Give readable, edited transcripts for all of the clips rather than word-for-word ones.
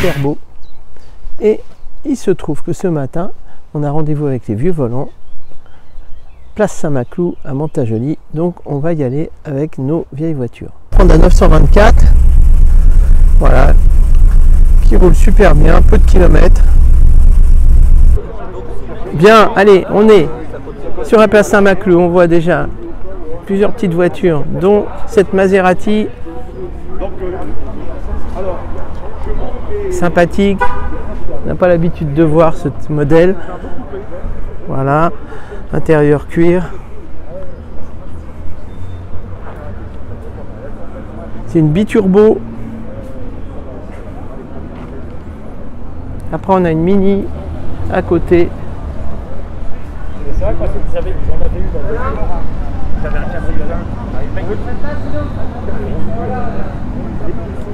super beau. Et il se trouve que ce matin, on a rendez-vous avec les vieux volants, place Saint-Maclou à Mantes-la-Jolie. Donc on va y aller avec nos vieilles voitures. Honda 924, voilà, qui roule super bien, peu de kilomètres. Bien, allez, on est sur la place Saint-Maclou, on voit déjà plusieurs petites voitures, dont cette Maserati sympathique. On n'a pas l'habitude de voir ce modèle. Voilà, intérieur cuir. C'est une biturbo. Après on a une Mini à côté. C'est vrai que j'en avais eu j'avais un cabriolet.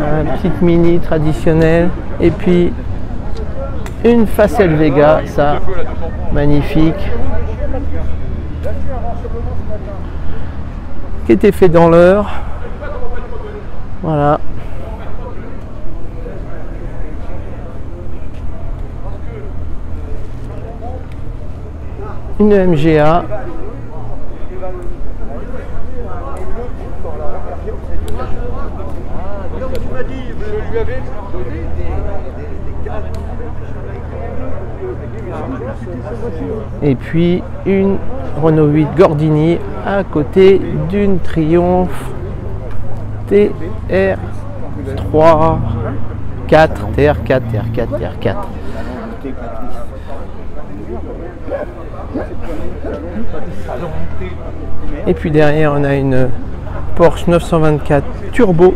Une petite Mini traditionnelle. Et puis une Facel Vega, ça, magnifique. Qui était fait dans l'heure. Voilà. Une MGA. Et puis une Renault 8 Gordini à côté d'une Triumph TR3 4 TR4 TR4. Et puis derrière on a une Porsche 924 Turbo.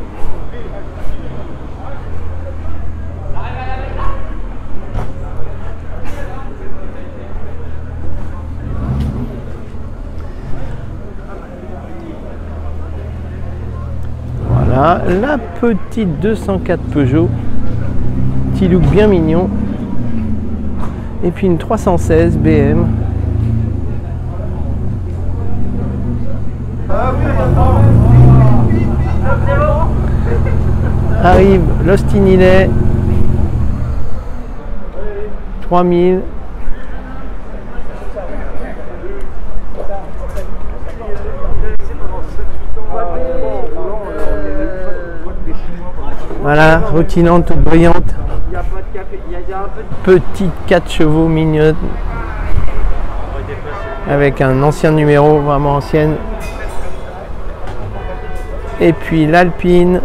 Voilà, la petite 204 Peugeot, petit look bien mignon. Et puis une 316 BM. Arrive l'Austin Hillet 3000. Voilà, rottinante, toute brillante. Petite 4 chevaux mignonne. Avec un ancien numéro, vraiment ancienne. Et puis l'Alpine.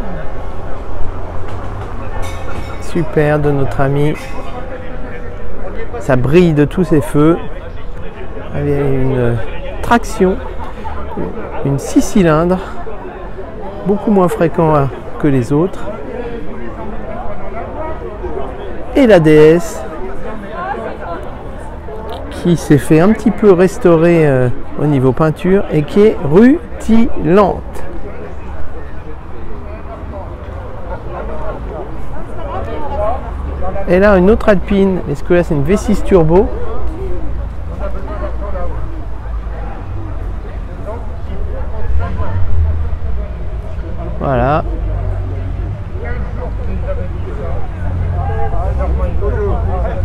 Super, de notre ami. Ça brille de tous ses feux. Il y a une traction. Une 6 cylindres. Beaucoup moins fréquent que les autres. Et la DS qui s'est fait un petit peu restaurer au niveau peinture et qui est rutilante. Et là une autre Alpine, est-ce que là c'est une V6 turbo? Voilà.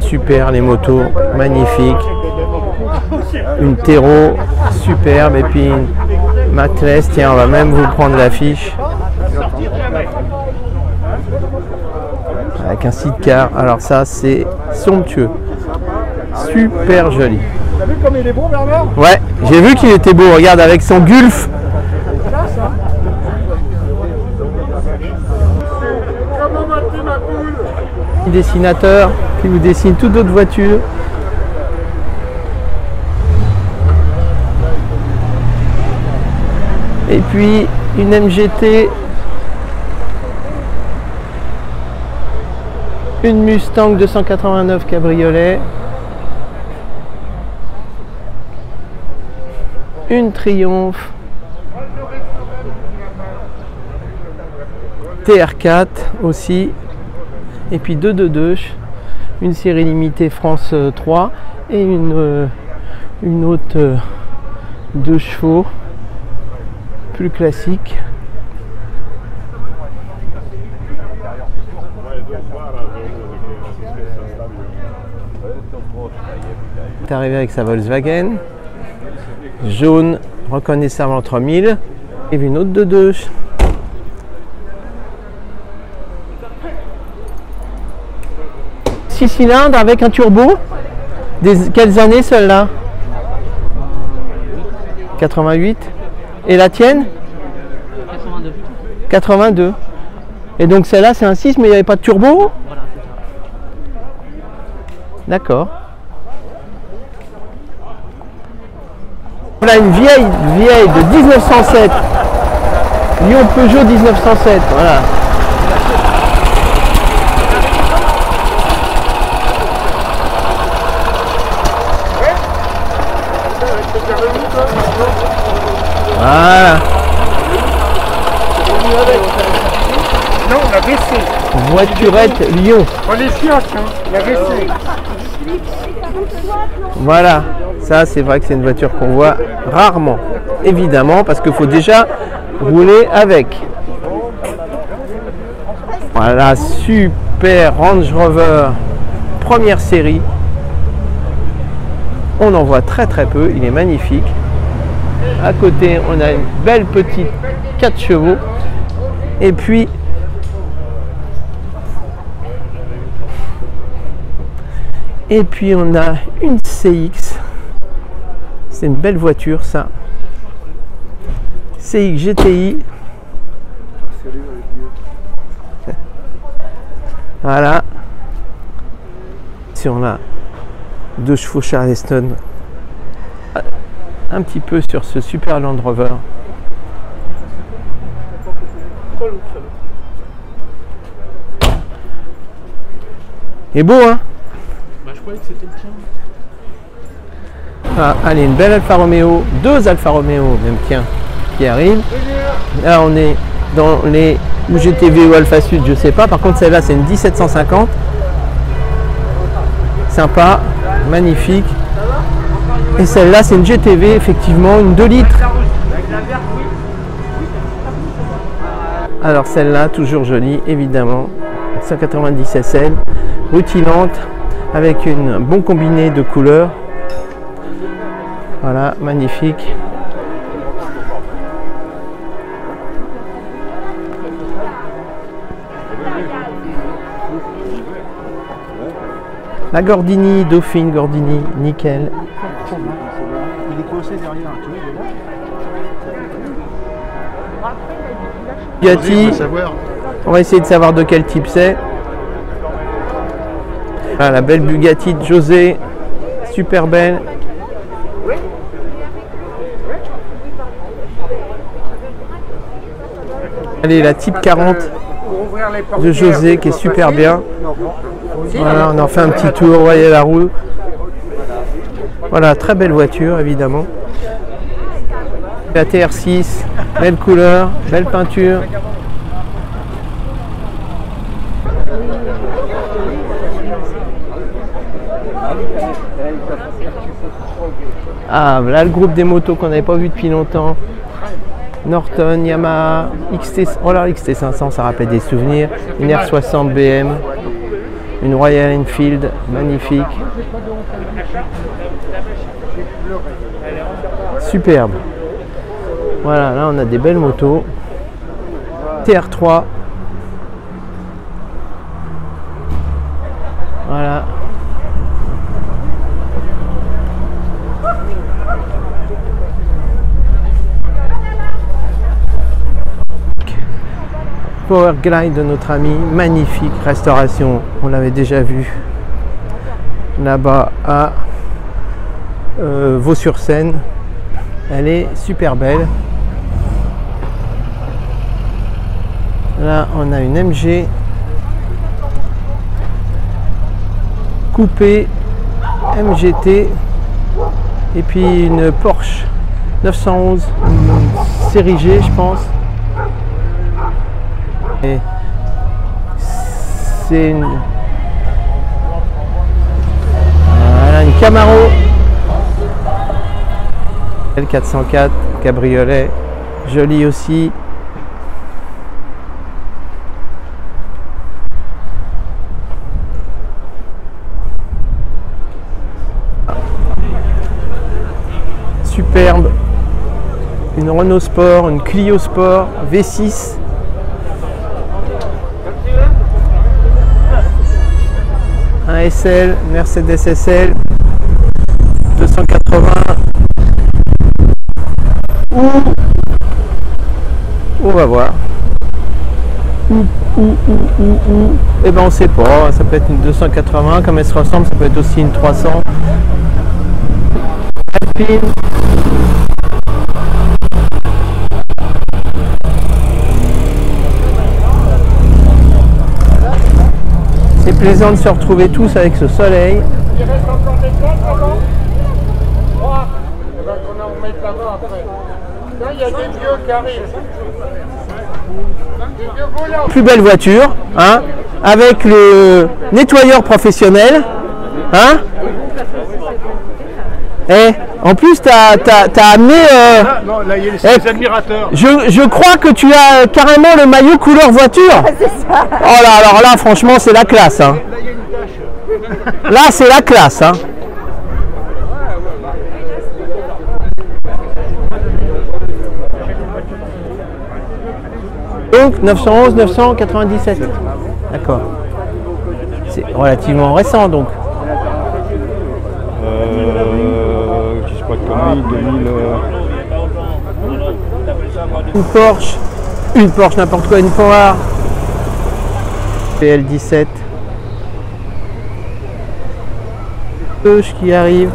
Super les motos, magnifiques. Une Tero, superbe. Et puis une Maclès, tiens, on va même vous prendre l'affiche. Avec un sidecar, alors ça c'est somptueux. Super joli. T'as vu comme il est beau, Bernard? Ouais, j'ai vu qu'il était beau, regarde avec son Gulf. Dessinateur qui vous dessine toute d'autres voitures. Et puis une MGT, une Mustang 289 cabriolet, une Triumph TR4 aussi. Et puis deux une série limitée France 3 et une autre 2 chevaux plus classique. est arrivé avec sa Volkswagen. Jaune, reconnaissable en 3000. Et une autre de 2. Six cylindres avec un turbo. Quelles années celle-là? 88. Et la tienne? 82. 82. Et donc celle-là c'est un 6 mais il n'y avait pas de turbo? Voilà, c'est ça. D'accord. Voilà une vieille de 1907. Lyon Peugeot 1907. Voilà. Voilà. Non, on a baissé. Voiturette Lyon. On est fiac, hein. On a baissé. Voilà. Ça, c'est vrai que c'est une voiture qu'on voit rarement. Évidemment, parce qu'il faut déjà rouler avec. Voilà, super Range Rover première série. On en voit très peu. Il est magnifique. À côté, on a une belle petite 4 chevaux. Et puis, on a une CX. C'est une belle voiture, ça. CX GTI. Voilà. Si on a 2 chevaux Charleston. Un petit peu sur ce super Land Rover. Et beau, hein? Bah, je croyais que c'était le tien. Ah, allez, une belle Alfa Romeo, 2 Alfa Romeo, même tiens, qui arrivent. Là, on est dans les ou GTV ou Alfa Sud, je sais pas. Par contre, celle-là, c'est une 1750. Sympa, magnifique. Et celle-là, c'est une GTV, effectivement, une 2 litres. Alors celle-là, toujours jolie, évidemment. 190 SL, rutilante, avec un bon combiné de couleurs. Voilà, magnifique. La Gordini, Dauphine Gordini, nickel. Il est coincé derrière, tu vois, Bugatti, on va essayer de savoir de quel type c'est. Ah, la belle Bugatti de José, super belle. Allez, la type 40 de José qui est super bien. Voilà, on en fait un petit tour, vous voyez la roue. Voilà, très belle voiture évidemment. La TR6, belle couleur, belle peinture. Ah, voilà le groupe des motos qu'on n'avait pas vu depuis longtemps. Norton, Yamaha, XT, oh là, XT500, ça rappelait des souvenirs. Une R60 BM, une Royal Enfield, magnifique. Superbe. Voilà, là on a des belles motos. TR3. Voilà. Power Glide de notre ami, magnifique restauration, on l'avait déjà vu là-bas à Vaux-sur-Seine. Elle est super belle. Là on a une MG coupée MGT et puis une Porsche 911 série G, je pense. Et c'est une Camaro L404 cabriolet, joli aussi. superbe, une Renault Sport, une Clio Sport, V6. Un SL, Mercedes SL, 280. On va voir. Eh ben on sait pas, ça peut être une 280, comme elle se ressemble, ça peut être aussi une 300. Alpine. C'est plaisant de se retrouver tous avec ce soleil. Il reste encore des places là-bas? 3. Eh ben qu'on en mette là-bas après. Là, il y a des vieux qui arrivent. Des vieux volants. Plus belle voiture, hein, avec le nettoyeur professionnel, hein. Et en plus, t'as amené. Non, là, il y a les admirateurs. Je crois que tu as carrément le maillot couleur voiture. C'est ça. Oh là, alors là, franchement, c'est la classe. Hein. Là, il y a une tâche. Là, c'est la classe. Hein. Donc 911, 997. D'accord. C'est relativement récent donc. Je sais pas de conneries, 2000. Une Porsche n'importe quoi, une Power. PL17. Gauche qui arrive.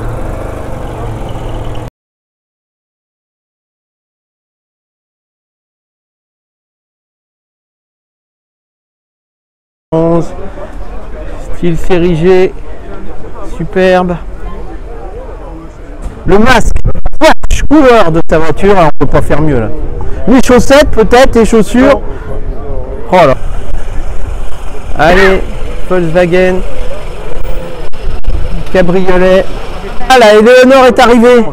Style série G, superbe. Le masque, couleur de ta voiture, alors on peut pas faire mieux là. Les chaussettes peut-être, les chaussures. Oh là. Allez, Volkswagen, cabriolet. Ah là, Eleonore est arrivée.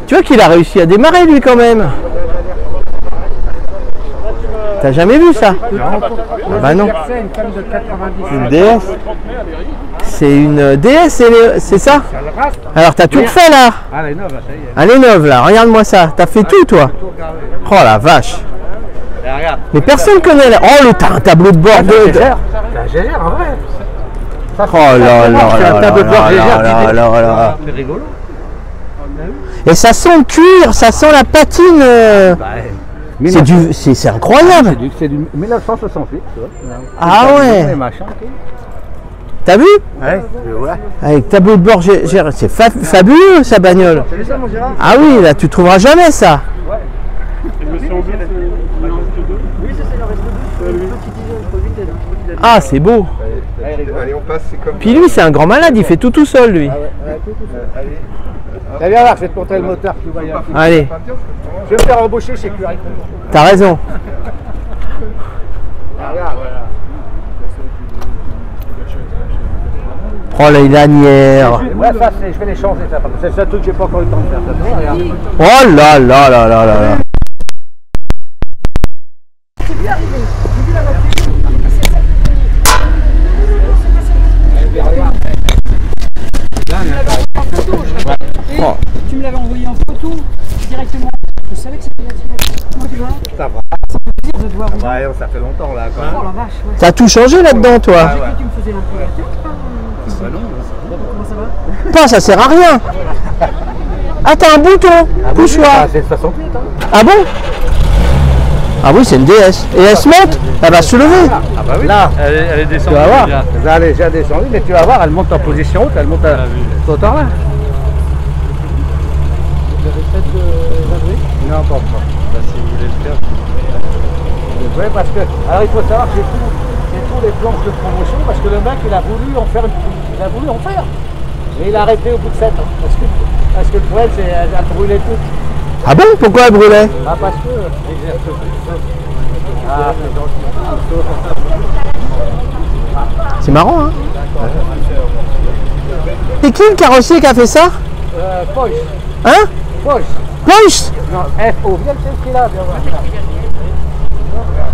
Tu vois qu'il a réussi à démarrer lui quand même. T'as jamais vu ça? Ah bah non. C'est une femme de 90. Une DS. C'est une DS, c'est ça? Alors t'as tout refait là? Ah, elle est neuve, ça y est. Elle est neuve là, regarde-moi ça. T'as fait tout toi? Oh la vache. Mais personne connaît là. Oh, t'as un tableau de bord de. C'est un GR en vrai. Oh là là C'est un là tableau de bord là là là. C'est rigolo. Et ça sent le cuir, ça sent la patine. C'est incroyable. C'est du 1968, tu vois. Ah ouais. Les machins, T'as vu? ouais, Avec tableau de bord, c'est fabuleux sa bagnole. c'est ça mon Gérard? Ah oui, là tu trouveras jamais ça. Ah c'est beau. Allez, on passe, c'est comme. Puis lui c'est un grand malade, il fait tout seul lui. Viens voir, je vais te montrer le moteur qui va y avoir. Allez, Je vais me faire embaucher chez Curie. t'as raison. Oh la lanière. Ouais, ça, je vais les changer, ça. C'est le seul truc que j'ai pas encore eu le temps de faire. Ça, regarde. Oh là là là là là là. Oh. Tu me l'avais envoyé en photo directement. Je savais que c'était la tienne. Comment tu vas? Ça va. Ça fait plaisir de te voir. Ouais, ça fait longtemps là. Quoi. Oh la vache, ouais. T'as tout changé là-dedans toi. J'ai cru que tu me faisais l'imprimateur. Bah non. Comment ça va? Pas, ça sert à rien. Ah t'as un bouton. Pousse-toi. C'est 68, hein. Ah bon? Ah oui c'est une DS. Et elle se monte? Elle va se lever. Ah bah oui. Là, Elle est descendue. Tu vas voir. déjà. elle est déjà descendue, mais tu vas voir, elle monte en position haute, elle monte à tout autant là. Non, pas encore. Bah, si vous voulez le faire. Oui, parce que, alors il faut savoir que j'ai tous les planches de promotion, parce que le mec il a voulu en faire, mais il a arrêté au bout de 7 ans, parce que pour elle, elle a brûlé tout. Ah bon? Pourquoi elle brûlait? Ah, parce que, ah, c'est gentil. C'est marrant hein? C'est qui le carrossier qui a fait ça? Poche, Hein? Poche, Porsche? non, F.O., viens le qu'il a, viens voir.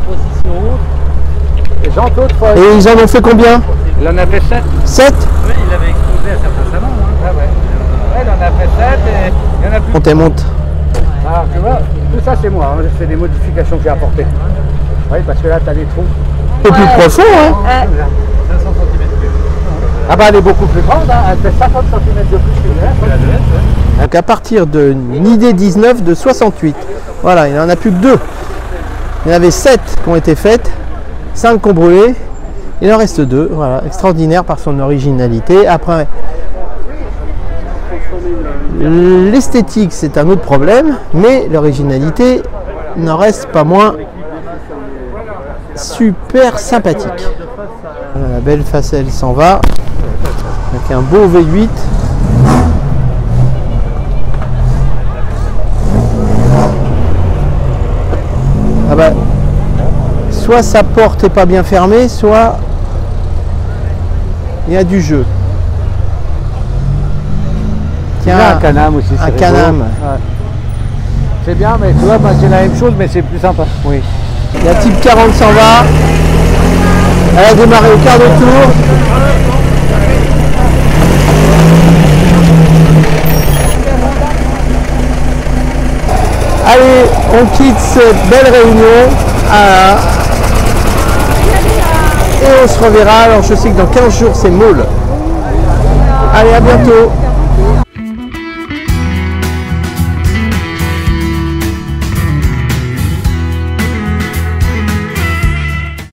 Position haute. Les jantes hautes, Poche. Et ils en ont fait combien? Il en avait 7. 7? Oui, il avait explosé à certains salons. Hein. Ah ouais. Ouais, il en a fait 7 et il y en a plus. Montez, monte. Alors tu vois, tout ça c'est moi, hein. C'est des modifications que j'ai apportées. Oui, parce que là tu as des trous. C'est plus profond, hein. 500 cm plus. Ah bah elle est beaucoup plus grande, hein. Elle fait 50 cm de plus que le reste. Donc à partir d'une idée 19 de 68. Voilà, il n'y en a plus que 2. Il y en avait 7 qui ont été faites, 5 qui ont brûlé, il en reste 2. Voilà, extraordinaire par son originalité. Après, l'esthétique c'est un autre problème, mais l'originalité n'en reste pas moins super sympathique. Voilà, la belle facelle s'en va avec un beau V8. Ah bah, soit sa porte est pas bien fermée, soit il y a du jeu. Tiens, Il y a un canam aussi. un c'est canam. rigolo. Ouais. C'est bien, mais tu vois, bah, c'est la même chose, mais c'est plus sympa. Oui. La Type 40 s'en va. Elle a démarré au quart de tour. Allez, on quitte cette belle réunion. Et on se reverra. Alors je sais que dans 15 jours c'est Maule. Allez, à bientôt.